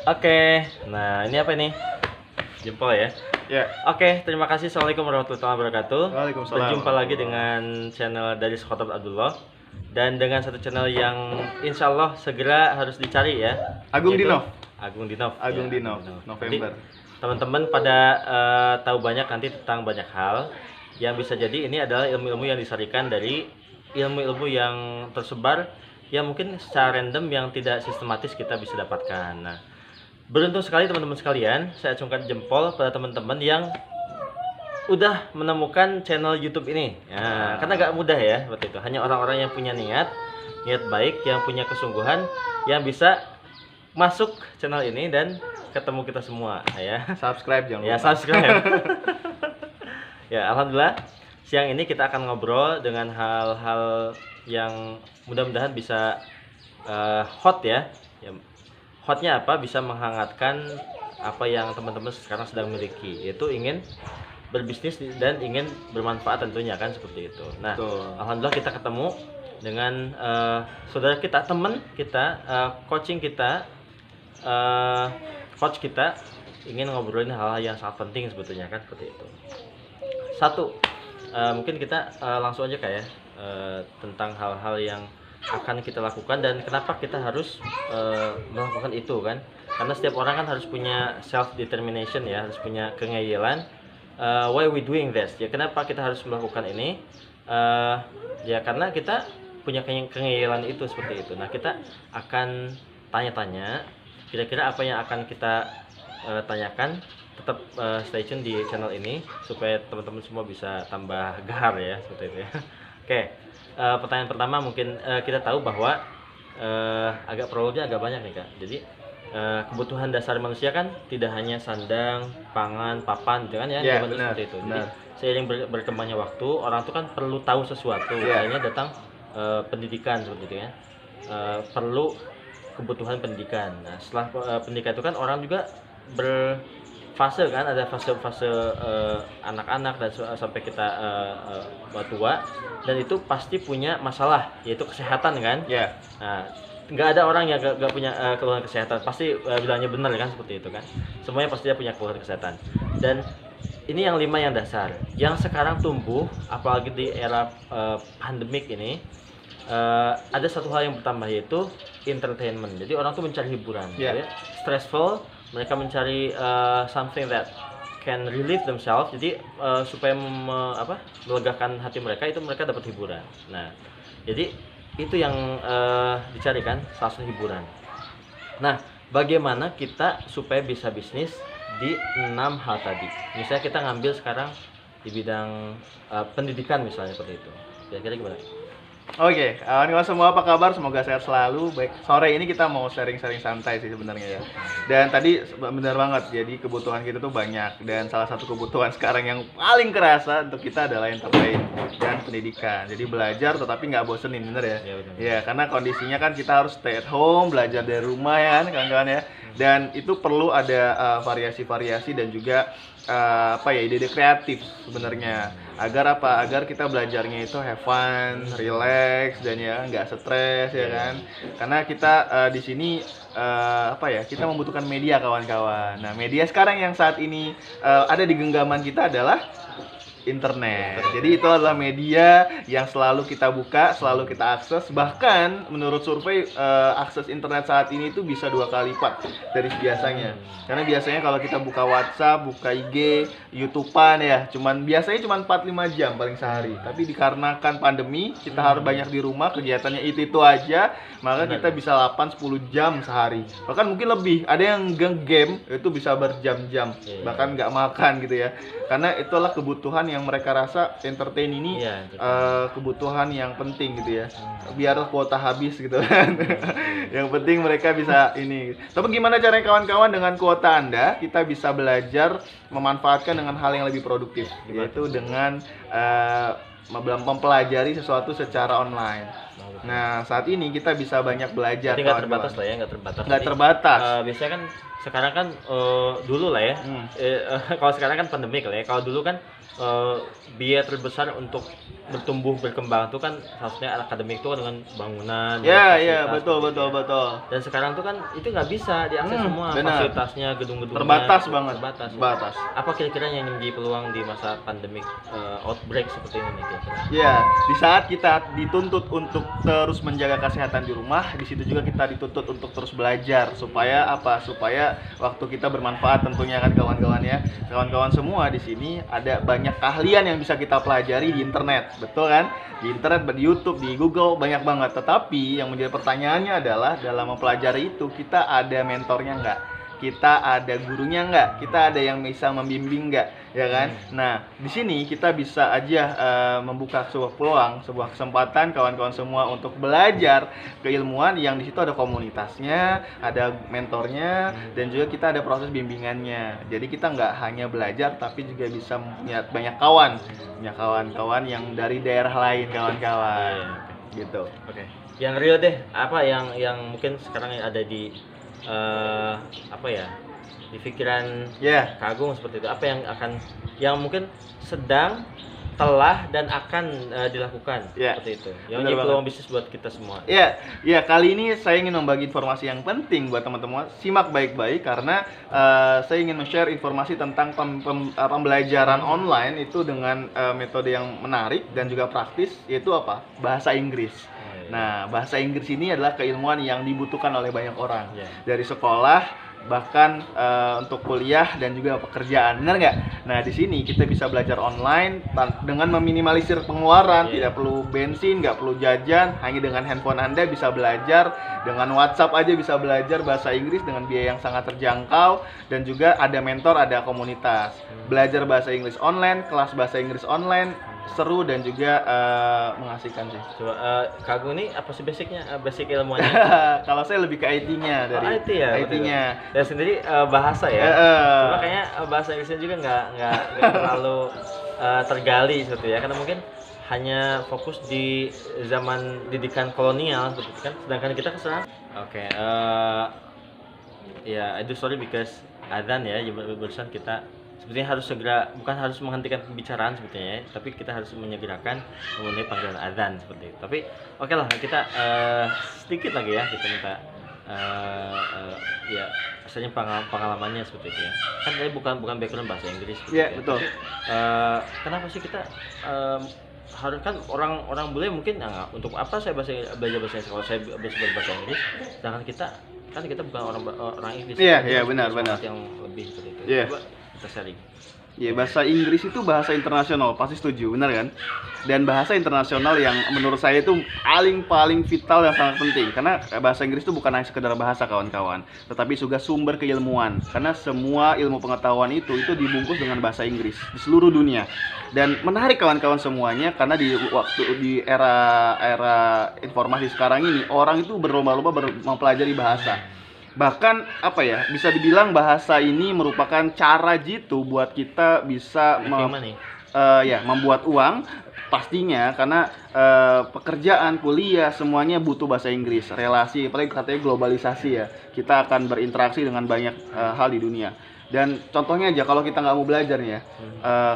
Oke, nah ini apa nih? Jempol ya? Ya. Oke, terima kasih. Assalamualaikum warahmatullahi wabarakatuh. Waalaikumsalam. Berjumpa lagi dengan channel dari Khotab Abdullah. Dan dengan satu channel yang insya Allah segera harus dicari ya. Agung yaitu Dinov. Agung Dinov. Agung Ya, Dinov, November. Jadi, teman-teman pada tahu banyak nanti tentang banyak hal yang bisa jadi ini adalah ilmu-ilmu yang disarikan dari ilmu-ilmu yang tersebar yang mungkin secara random yang tidak sistematis kita bisa dapatkan. Nah, beruntung sekali teman-teman sekalian, saya acungkan jempol pada teman-teman yang udah menemukan channel YouTube ini. Nah, karena gak mudah ya seperti itu. Hanya orang-orang yang punya niat baik, yang punya kesungguhan, yang bisa masuk channel ini dan ketemu kita semua ya. Subscribe jangan Ya, lupa. subscribe. Ya, alhamdulillah siang ini kita akan ngobrol dengan hal-hal yang mudah-mudahan bisa hot ya. Hotnya apa? Bisa menghangatkan apa yang teman-teman sekarang sedang miliki, yaitu ingin berbisnis dan ingin bermanfaat tentunya kan seperti itu. Nah, Betul. alhamdulillah kita ketemu dengan saudara kita, teman kita, coaching kita, coach kita ingin ngobrolin hal-hal yang sangat penting sebetulnya kan seperti itu. Satu, mungkin kita langsung aja kayak tentang hal-hal yang akan kita lakukan dan kenapa kita harus melakukan itu kan, karena setiap orang kan harus punya self determination ya, harus punya kengeyelan. Why we doing this ya, kenapa kita harus melakukan ini, ya karena kita punya kengeyelan itu seperti itu. Nah, kita akan tanya-tanya kira-kira apa yang akan kita tanyakan. Tetap stay tune di channel ini supaya teman-teman semua bisa tambah gahar ya seperti itu ya. Oke, pertanyaan pertama mungkin kita tahu bahwa agak prolognya agak banyak nih Kak. Jadi kebutuhan dasar manusia kan tidak hanya sandang, pangan, papan, gitu kan ya, Ya, seperti itu. Jadi benar. seiring berkembangnya waktu, orang itu kan perlu tahu sesuatu, Ya. makanya datang pendidikan seperti itu ya. Perlu kebutuhan pendidikan. Nah, setelah pendidikan itu kan orang juga berfase kan, ada fase-fase anak-anak dan sampai kita tua, dan itu pasti punya masalah yaitu kesehatan kan. Ya. Nah, nggak ada orang yang nggak punya keluhan kesehatan, pasti bilangnya benar kan seperti itu kan. Semuanya pasti dia punya keluhan kesehatan. Dan ini yang 5 yang dasar. Yang sekarang tumbuh apalagi di era pandemik ini, ada satu hal yang bertambah yaitu entertainment. Jadi orang tuh mencari hiburan, Yeah. gitu ya. Stressful, mereka mencari something that can relieve themselves. Jadi supaya melegakan hati mereka, itu mereka dapat hiburan. Nah, jadi itu yang dicari kan, salah satu hiburan. Nah, bagaimana kita supaya bisa bisnis di 6 hal tadi? Misalnya kita ngambil sekarang di bidang pendidikan misalnya seperti itu. Kira-kira gimana? Oke, kawan-kawan semua apa kabar? Semoga sehat selalu. Baik, sore ini kita mau sharing-sharing santai sih sebenarnya ya. Dan tadi benar banget, jadi kebutuhan kita tuh banyak. Dan salah satu kebutuhan sekarang yang paling kerasa untuk kita adalah entertain dan pendidikan. Jadi belajar tetapi nggak bosenin, bener ya? Ya, benar. Ya, karena kondisinya kan kita harus stay at home, belajar dari rumah ya kan, kawan-kawan ya. Dan itu perlu ada variasi-variasi dan juga ide-ide kreatif sebenarnya. Agar apa? Agar kita belajarnya itu have fun, relax, dan ya nggak stres ya kan. Karena kita di sini kita membutuhkan media kawan-kawan. Nah, media sekarang yang saat ini ada di genggaman kita adalah internet. Jadi itu adalah media yang selalu kita buka, selalu kita akses. Bahkan menurut survei akses internet saat ini itu bisa 2 kali lipat dari biasanya. Karena biasanya kalau kita buka WhatsApp, buka IG, YouTube-an ya, biasanya cuma 4-5 jam paling sehari. Tapi dikarenakan pandemi, kita harus banyak di rumah, kegiatannya itu aja, maka kita bisa 8-10 jam sehari. Bahkan mungkin lebih. Ada yang game itu bisa berjam-jam, bahkan nggak makan gitu ya. Karena itulah kebutuhan yang mereka rasa entertain ini kebutuhan yang penting gitu ya. Biar kuota habis gitu kan. Yang penting mereka bisa ini. Tapi gimana caranya kawan-kawan dengan kuota Anda kita bisa belajar memanfaatkan dengan hal yang lebih produktif, yaitu dengan mempelajari sesuatu secara online. Nah, saat ini kita bisa banyak belajar. Jadi nggak terbatas lah ya, nggak terbatas. Nggak terbatas. Biasanya kan sekarang kan dulu lah ya. Kalau sekarang kan pandemik lah ya. Kalau dulu kan biaya terbesar untuk bertumbuh berkembang itu kan seharusnya akademik itu kan dengan bangunan. Iya, fasilitas, betul, gitu betul, ya. betul. Dan sekarang tuh kan itu nggak bisa diakses semua Benar. fasilitasnya, gedung-gedungnya Terbatas banget. terbatas. Terbatas. Apa kira-kira yang menjadi peluang di masa pandemik outbreak seperti ini nih kira-kira? Ya, di saat kita dituntut untuk terus menjaga kesehatan di rumah, di situ juga kita dituntut untuk terus belajar supaya apa? Supaya waktu kita bermanfaat tentunya kan kawan-kawan ya. Kawan-kawan semua di sini ada banyak keahlian yang bisa kita pelajari di internet, betul kan? Di internet, di YouTube, di Google banyak banget. Tetapi yang menjadi pertanyaannya adalah dalam mempelajari itu kita ada mentornya nggak? Kita ada gurunya nggak? Kita ada yang bisa membimbing nggak? Ya kan? Nah, di sini kita bisa aja membuka sebuah peluang, sebuah kesempatan kawan-kawan semua untuk belajar keilmuan yang di situ ada komunitasnya, ada mentornya, dan juga kita ada proses bimbingannya. Jadi kita nggak hanya belajar, tapi juga bisa punya banyak punya kawan-kawan yang dari daerah lain, kawan-kawan. Gitu. Oke. Yang real deh, apa yang mungkin sekarang ada di apa ya? Di pikiran Ya. Kak Agung seperti itu. Apa yang mungkin sedang, telah dan akan dilakukan Ya, seperti itu. Yang benar jadi peluang banget. bisnis buat kita semua. Ya, kali ini saya ingin membagi informasi yang penting buat teman-teman. Simak baik-baik karena saya ingin men-share informasi tentang pembelajaran online itu dengan metode yang menarik dan juga praktis, yaitu apa? Bahasa Inggris. Nah, bahasa Inggris ini adalah keilmuan yang dibutuhkan oleh banyak orang. Ya. Dari sekolah, bahkan untuk kuliah dan juga pekerjaan, benar nggak? Nah, di sini kita bisa belajar online dengan meminimalisir pengeluaran, Yeah. tidak perlu bensin, nggak perlu jajan, hanya dengan handphone Anda bisa belajar, dengan WhatsApp aja bisa belajar bahasa Inggris dengan biaya yang sangat terjangkau, dan juga ada mentor, ada komunitas. Belajar bahasa Inggris online, kelas bahasa Inggris online, seru dan juga mengasihkan sih. Coba Kak Agung ini apa sih basicnya? Basic ilmuannya? Kalau saya lebih ke IT-nya dari IT ya. IT-nya. Dan sendiri bahasa ya. Cuma kayaknya bahasa Inggrisnya juga nggak terlalu tergali seperti ya, karena mungkin hanya fokus di zaman didikan kolonial seperti itu kan. Sedangkan kita kesekarang. Oke. Ya, I do sorry because adzan ya, barusan kita sepertinya harus segera, bukan harus menghentikan pembicaraan sebetulnya ya, tapi kita harus menyegerakan memenuhi panggilan adzan seperti itu. Tapi oke lah, kita sedikit lagi ya kita minta ya asalnya pengalamannya seperti itu ya. Kan tadi bukan background bahasa Inggris seperti Iya, itu ya. betul. Tapi kenapa sih kita harus kan orang bule mungkin untuk apa saya belajar bahasa Inggris kalau saya bisa bahasa Inggris, sedangkan kita bukan orang Inggris. Iya, Kita iya, harus benar, punya benar. semangat yang lebih seperti itu. Iya. Coba kita sharing. Ya, bahasa Inggris itu bahasa internasional, pasti setuju, benar kan? Dan bahasa internasional yang menurut saya itu paling vital dan sangat penting. Karena bahasa Inggris itu bukan hanya sekedar bahasa, kawan-kawan, tetapi juga sumber keilmuan. Karena semua ilmu pengetahuan itu dibungkus dengan bahasa Inggris di seluruh dunia. Dan menarik kawan-kawan semuanya, karena di era informasi sekarang ini, orang itu berlomba-lomba mempelajari bahasa. Bahkan apa ya, bisa dibilang bahasa ini merupakan cara jitu buat kita bisa membuat uang pastinya, karena pekerjaan, kuliah, semuanya butuh bahasa Inggris. Relasi, apalagi katanya globalisasi ya, kita akan berinteraksi dengan banyak hal di dunia. Dan contohnya aja kalau kita nggak mau belajar nih ya,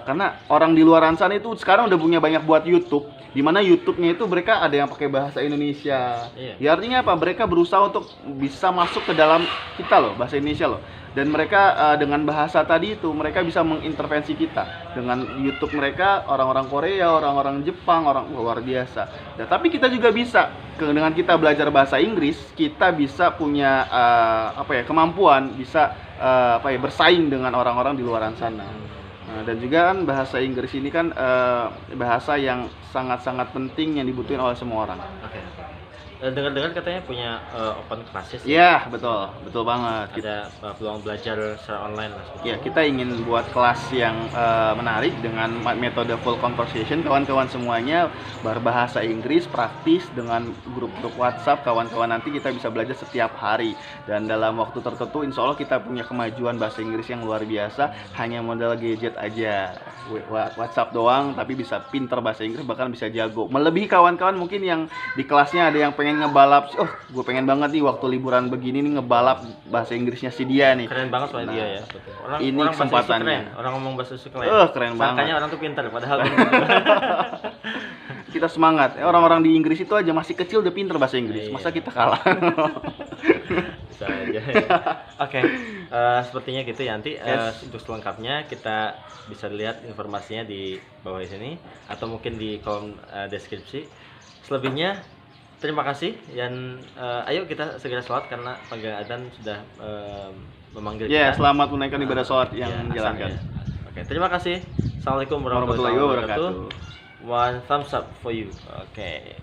karena orang di luar sana itu sekarang udah punya banyak buat YouTube, di mana YouTube-nya itu mereka ada yang pakai bahasa Indonesia. Iya. Ya artinya apa? Mereka berusaha untuk bisa masuk ke dalam kita loh, bahasa Indonesia loh. Dan mereka dengan bahasa tadi itu mereka bisa mengintervensi kita. Dengan YouTube mereka, orang-orang Korea, orang-orang Jepang, orang luar biasa. Nah, tapi kita juga bisa dengan kita belajar bahasa Inggris, kita bisa punya kemampuan bisa bersaing dengan orang-orang di luar sana. Nah, dan juga kan bahasa Inggris ini kan bahasa yang sangat-sangat penting yang dibutuhin oleh semua orang. Oke. Dengar-dengar katanya punya open classes. Iya, betul banget. Ada peluang belajar secara online lah. Ya, kita ingin buat kelas yang menarik dengan metode full conversation, kawan-kawan semuanya berbahasa Inggris praktis dengan grup-grup WhatsApp. Kawan-kawan nanti kita bisa belajar setiap hari, dan dalam waktu tertentu insya Allah kita punya kemajuan bahasa Inggris yang luar biasa. Hanya modal gadget aja, WhatsApp doang, tapi bisa pinter bahasa Inggris, bahkan bisa jago. Melebihi kawan-kawan mungkin yang di kelasnya ada yang pengen pengen ngebalap, gue pengen banget nih waktu liburan begini nih ngebalap bahasa Inggrisnya si dia nih. Keren banget soalnya Nah, dia ya. Betul. Orang ini orang bahasa Inggris kesempatannya. keren. Orang ngomong bahasa Inggris keren. Keren Sangkanya banget. orang tuh pintar padahal Kita semangat. Orang-orang di Inggris itu aja masih kecil udah pinter bahasa Inggris. Iya. Masa kita kalah? bisa aja. Oke, sepertinya gitu ya nanti Yes. untuk selengkapnya kita bisa lihat informasinya di bawah sini atau mungkin di kolom deskripsi. Selebihnya terima kasih dan ayo kita segera sholat karena panggilan adzan sudah memanggil Ya, kita. selamat menunaikan ibadah sholat yang Ya, menjalankan. azan ya. Oke, terima kasih. Assalamualaikum Warahmatullahi wabarakatuh. One thumbs up for you. Oke.